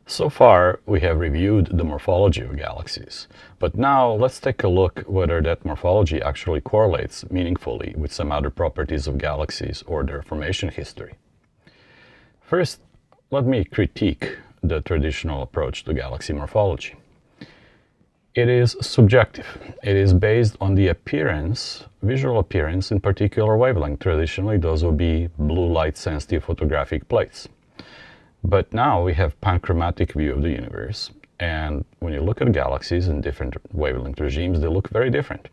So far, we have reviewed the morphology of galaxies, but now let's take a look whether that morphology actually correlates meaningfully with some other properties of galaxies or their formation history. First, let me critique the traditional approach to galaxy morphology. It is subjective. It is based on the appearance, visual appearance in particular wavelength. Traditionally, those would be blue light sensitive photographic plates. But now we have panchromatic view of the universe, and when you look at galaxies in different wavelength regimes, they look very different.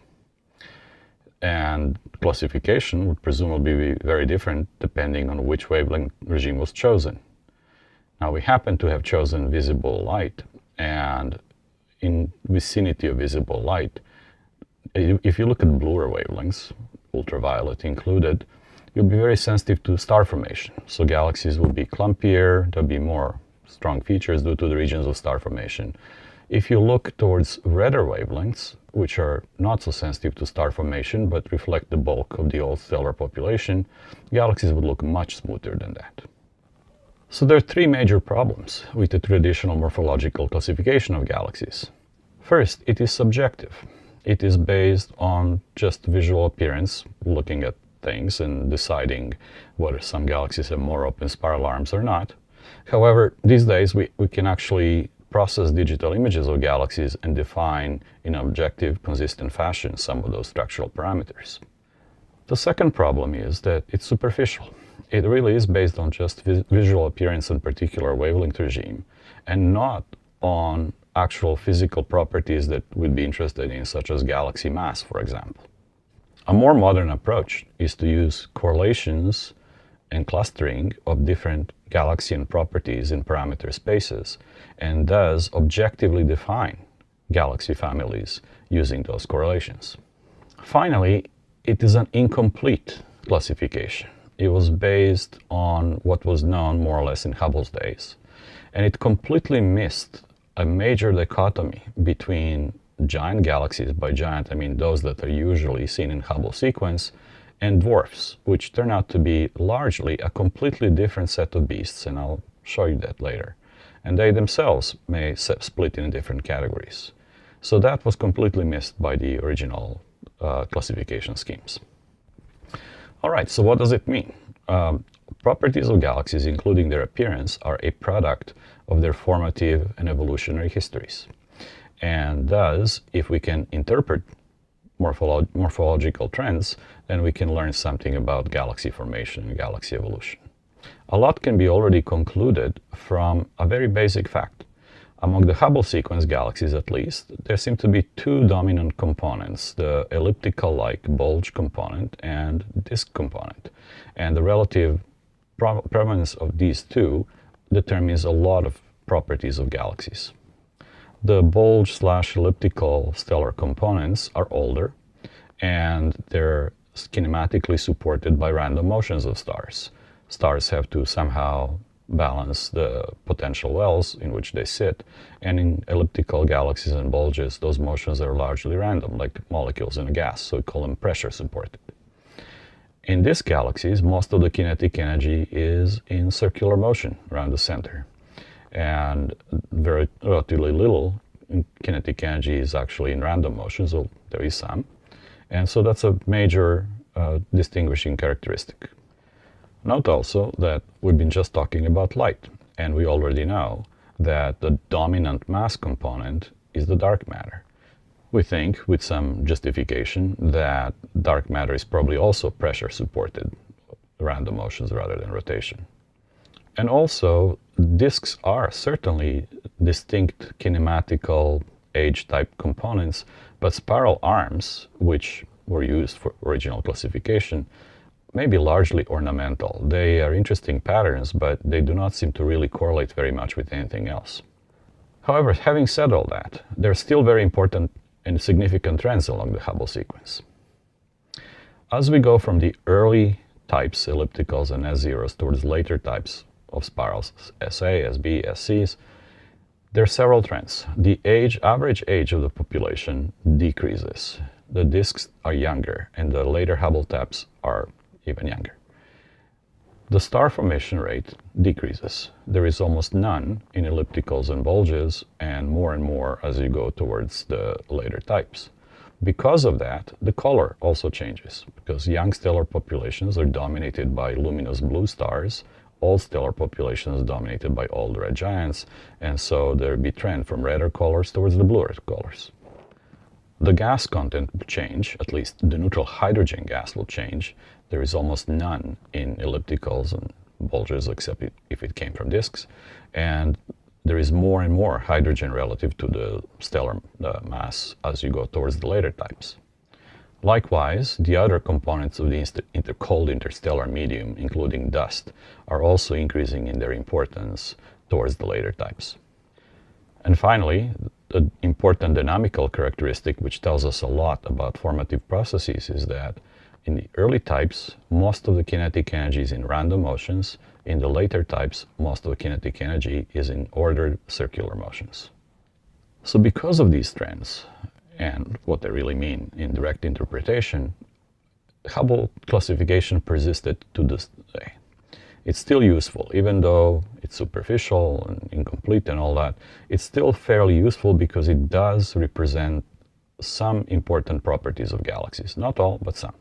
And classification would presumably be very different depending on which wavelength regime was chosen. Now we happen to have chosen visible light, and in vicinity of visible light, if you look at bluer wavelengths, ultraviolet included, you'll be very sensitive to star formation. So galaxies will be clumpier, there'll be more strong features due to the regions of star formation. If you look towards redder wavelengths, which are not so sensitive to star formation but reflect the bulk of the old stellar population, galaxies would look much smoother than that. So there are three major problems with the traditional morphological classification of galaxies. First, it is subjective. It is based on just visual appearance, looking at things and deciding whether some galaxies have more open spiral arms or not. However, these days we can actually process digital images of galaxies and define in an objective, consistent fashion some of those structural parameters. The second problem is that it's superficial. It really is based on just visual appearance in particular wavelength regime and not on actual physical properties that we'd be interested in, such as galaxy mass, for example. A more modern approach is to use correlations and clustering of different Galaxian properties in parameter spaces, and thus objectively define galaxy families using those correlations. Finally, it is an incomplete classification. It was based on what was known more or less in Hubble's days, and it completely missed a major dichotomy between giant galaxies. By giant, I mean those that are usually seen in Hubble sequence, and dwarfs, which turn out to be largely a completely different set of beasts, and I'll show you that later. And they themselves may split in different categories. So that was completely missed by the original classification schemes. All right, so what does it mean? Properties of galaxies, including their appearance, are a product of their formative and evolutionary histories. And thus, if we can interpret morphological trends, then we can learn something about galaxy formation and galaxy evolution. A lot can be already concluded from a very basic fact. Among the Hubble sequence galaxies, at least, there seem to be two dominant components, the elliptical-like bulge component and disk component. And the relative prominence of these two determines a lot of properties of galaxies. The bulge/elliptical stellar components are older, and they're kinematically supported by random motions of stars. Stars have to somehow balance the potential wells in which they sit, and in elliptical galaxies and bulges, those motions are largely random, like molecules in a gas, so we call them pressure supported. In these galaxies, most of the kinetic energy is in circular motion around the center, and relatively little kinetic energy is actually in random motion, so there is some. And so that's a major distinguishing characteristic. Note also that we've been just talking about light, and we already know that the dominant mass component is the dark matter. We think, with some justification, that dark matter is probably also pressure supported, random motions rather than rotation. And also, disks are certainly distinct kinematical age-type components, but spiral arms, which were used for original classification, may be largely ornamental. They are interesting patterns, but they do not seem to really correlate very much with anything else. However, having said all that, there are still very important and significant trends along the Hubble sequence. As we go from the early types, ellipticals and S-zeros, towards later types of spirals, SA, SB, SCs, there are several trends. The average age of the population decreases. The disks are younger, and the later Hubble taps are even younger. The star formation rate decreases. There is almost none in ellipticals and bulges, and more as you go towards the later types. Because of that, the color also changes, because young stellar populations are dominated by luminous blue stars, old stellar populations dominated by old red giants, and so there'll be trend from redder colors towards the bluer colors. The gas content will change, at least the neutral hydrogen gas will change. There is almost none in ellipticals and bulges except if it came from disks, and there is more and more hydrogen relative to the stellar mass as you go towards the later types. Likewise, the other components of the cold interstellar medium, including dust, are also increasing in their importance towards the later types. And finally, the important dynamical characteristic which tells us a lot about formative processes is that in the early types, most of the kinetic energy is in random motions. In the later types, most of the kinetic energy is in ordered circular motions. So because of these trends, and what they really mean in direct interpretation, Hubble classification persisted to this day. It's still useful, even though it's superficial and incomplete and all that. It's still fairly useful because it does represent some important properties of galaxies. Not all, but some.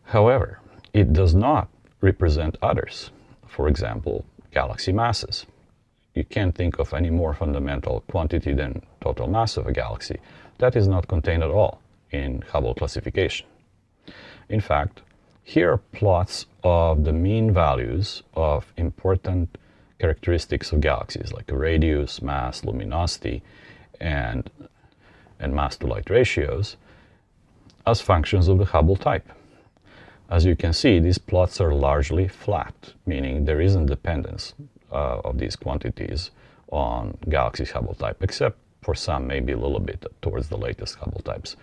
However, it does not represent others. For example, galaxy masses. You can't think of any more fundamental quantity than total mass of a galaxy. That is not contained at all in Hubble classification. In fact, here are plots of the mean values of important characteristics of galaxies, like radius, mass, luminosity, and mass to light ratios, as functions of the Hubble type. As you can see, these plots are largely flat, meaning there isn't dependence of these quantities on galaxies Hubble type, except for some, maybe a little bit towards the latest Hubble types.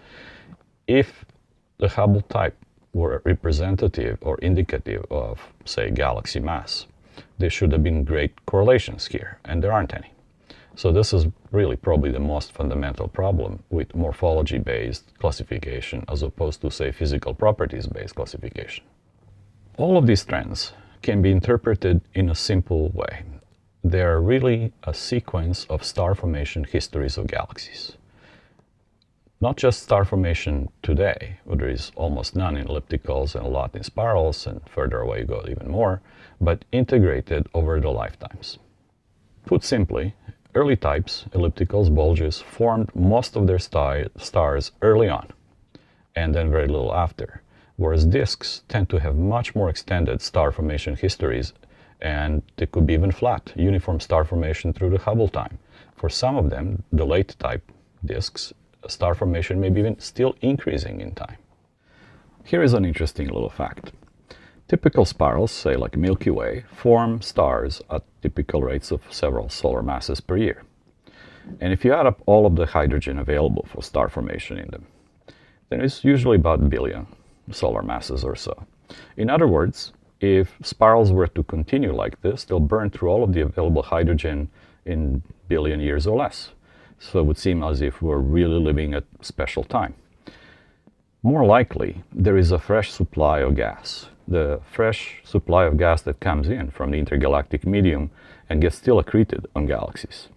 If the Hubble type were representative or indicative of, say, galaxy mass, there should have been great correlations here, and there aren't any. So this is really probably the most fundamental problem with morphology-based classification as opposed to, say, physical properties-based classification. All of these trends can be interpreted in a simple way. They are really a sequence of star formation histories of galaxies. Not just star formation today, where there is almost none in ellipticals and a lot in spirals, and further away you go even more, but integrated over the lifetimes. Put simply, early types, ellipticals, bulges, formed most of their stars early on, and then very little after, whereas disks tend to have much more extended star formation histories, and they could be even flat, uniform star formation through the Hubble time. For some of them, the late type disks, star formation may be even still increasing in time. Here is an interesting little fact. Typical spirals, say like Milky Way, form stars at typical rates of several solar masses per year. And if you add up all of the hydrogen available for star formation in them, then it's usually about a billion solar masses or so. In other words, if spirals were to continue like this, they'll burn through all of the available hydrogen in a billion years or less. So it would seem as if we're really living at a special time. More likely, there is a fresh supply of gas. The fresh supply of gas that comes in from the intergalactic medium and gets still accreted on galaxies.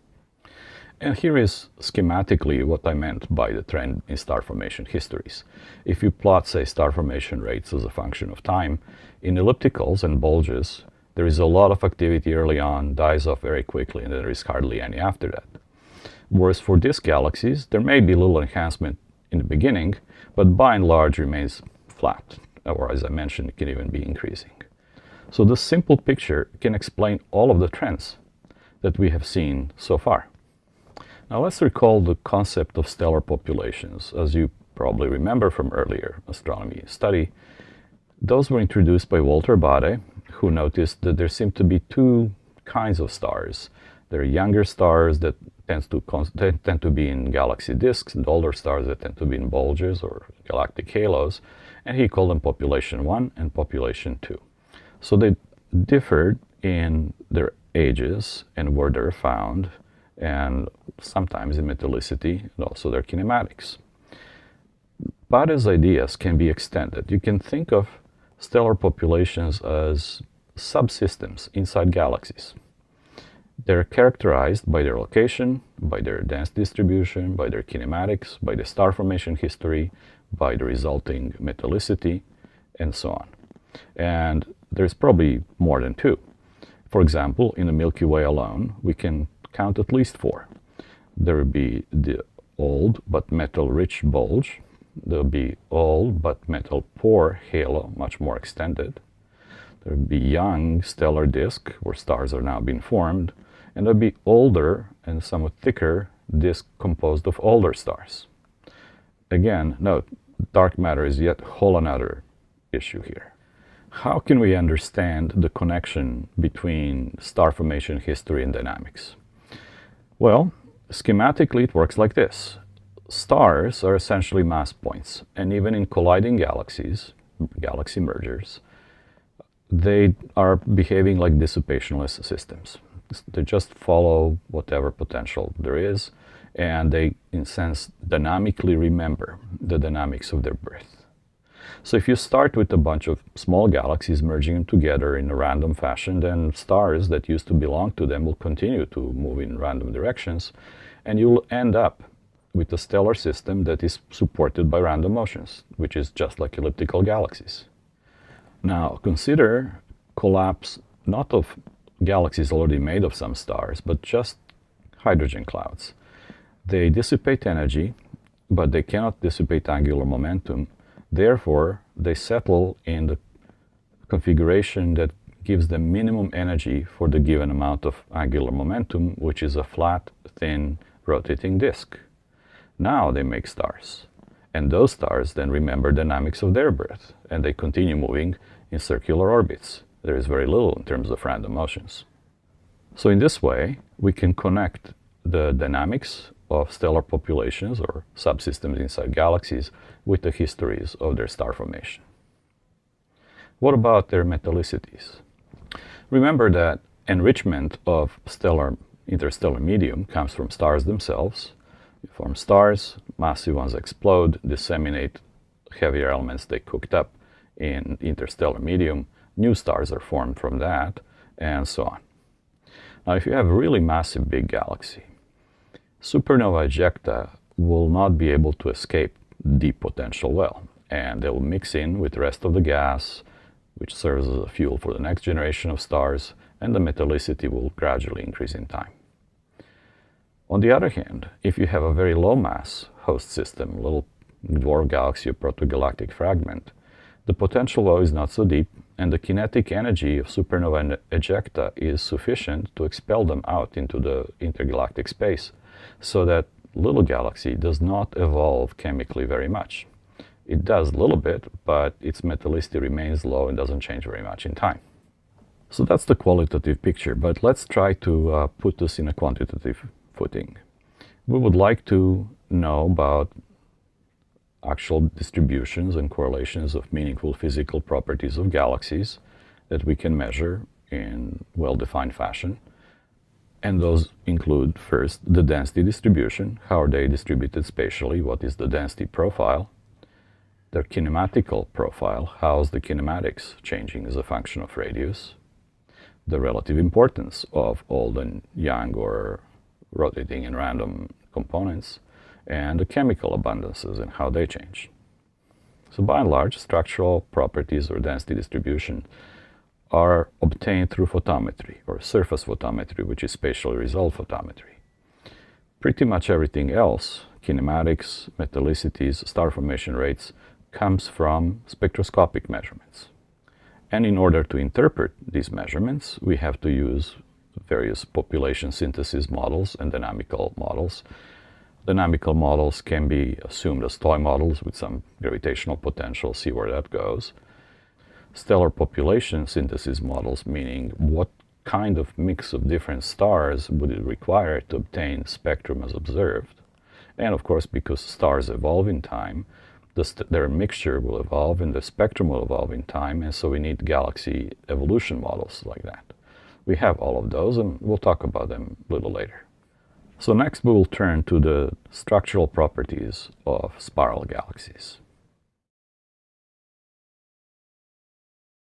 And here is schematically what I meant by the trend in star formation histories. If you plot, say, star formation rates as a function of time, in ellipticals and bulges, there is a lot of activity early on, dies off very quickly, and there is hardly any after that. Whereas for disk galaxies, there may be a little enhancement in the beginning, but by and large remains flat, or as I mentioned, it can even be increasing. So this simple picture can explain all of the trends that we have seen so far. Now let's recall the concept of stellar populations. As you probably remember from earlier astronomy study, those were introduced by Walter Baade, who noticed that there seem to be two kinds of stars. There are younger stars that tend to be in galaxy disks, and older stars that tend to be in bulges or galactic halos, and he called them population 1 and population 2. So they differed in their ages and where they're found, and sometimes in metallicity and also their kinematics. Baade's ideas can be extended. You can think of stellar populations as subsystems inside galaxies. They're characterized by their location, by their density distribution, by their kinematics, by the star formation history, by the resulting metallicity, and so on. And there's probably more than two. For example, in the Milky Way alone, we can count at least four. There would be the old but metal-rich bulge. There would be old but metal-poor halo, much more extended. There would be young stellar disk, where stars are now being formed. And there would be older and somewhat thicker disk composed of older stars. Again, note, dark matter is yet a whole another issue here. How can we understand the connection between star formation history and dynamics? Well, schematically it works like this. Stars are essentially mass points, and even in colliding galaxies, galaxy mergers, they are behaving like dissipationless systems. They just follow whatever potential there is, and they, in a sense, dynamically remember the dynamics of their birth. So if you start with a bunch of small galaxies merging together in a random fashion, then stars that used to belong to them will continue to move in random directions, and you'll end up with a stellar system that is supported by random motions, which is just like elliptical galaxies. Now, consider collapse not of galaxies already made of some stars, but just hydrogen clouds. They dissipate energy, but they cannot dissipate angular momentum. Therefore, they settle in the configuration that gives them minimum energy for the given amount of angular momentum, which is a flat, thin, rotating disk. Now they make stars. And those stars then remember dynamics of their birth, and they continue moving in circular orbits. There is very little in terms of random motions. So in this way, we can connect the dynamics of stellar populations or subsystems inside galaxies with the histories of their star formation. What about their metallicities? Remember that enrichment of interstellar medium comes from stars themselves. You form stars, massive ones explode, disseminate heavier elements they cooked up in interstellar medium. New stars are formed from that, and so on. Now, if you have a really massive big galaxy, supernova ejecta will not be able to escape deep potential well, and they will mix in with the rest of the gas, which serves as a fuel for the next generation of stars, and the metallicity will gradually increase in time. On the other hand, if you have a very low mass host system, a little dwarf galaxy or protogalactic fragment, the potential well is not so deep, and the kinetic energy of supernova ejecta is sufficient to expel them out into the intergalactic space, so that little galaxy does not evolve chemically very much. It does a little bit, but its metallicity remains low and doesn't change very much in time. So that's the qualitative picture, but let's try to put this in a quantitative footing. We would like to know about actual distributions and correlations of meaningful physical properties of galaxies that we can measure in well-defined fashion. And those include, first, the density distribution. How are they distributed spatially? What is the density profile? Their kinematical profile. How is the kinematics changing as a function of radius? The relative importance of old and young or rotating and random components, and the chemical abundances and how they change. So by and large, structural properties or density distribution are obtained through photometry or surface photometry, which is spatially resolved photometry. Pretty much everything else, kinematics, metallicities, star formation rates, comes from spectroscopic measurements. And in order to interpret these measurements, we have to use various population synthesis models and dynamical models. Dynamical models can be assumed as toy models with some gravitational potential, see where that goes. Stellar population synthesis models, meaning what kind of mix of different stars would it require to obtain spectrum as observed. And of course, because stars evolve in time, their mixture will evolve and the spectrum will evolve in time, and so we need galaxy evolution models like that. We have all of those, and we'll talk about them a little later. So next we will turn to the structural properties of spiral galaxies.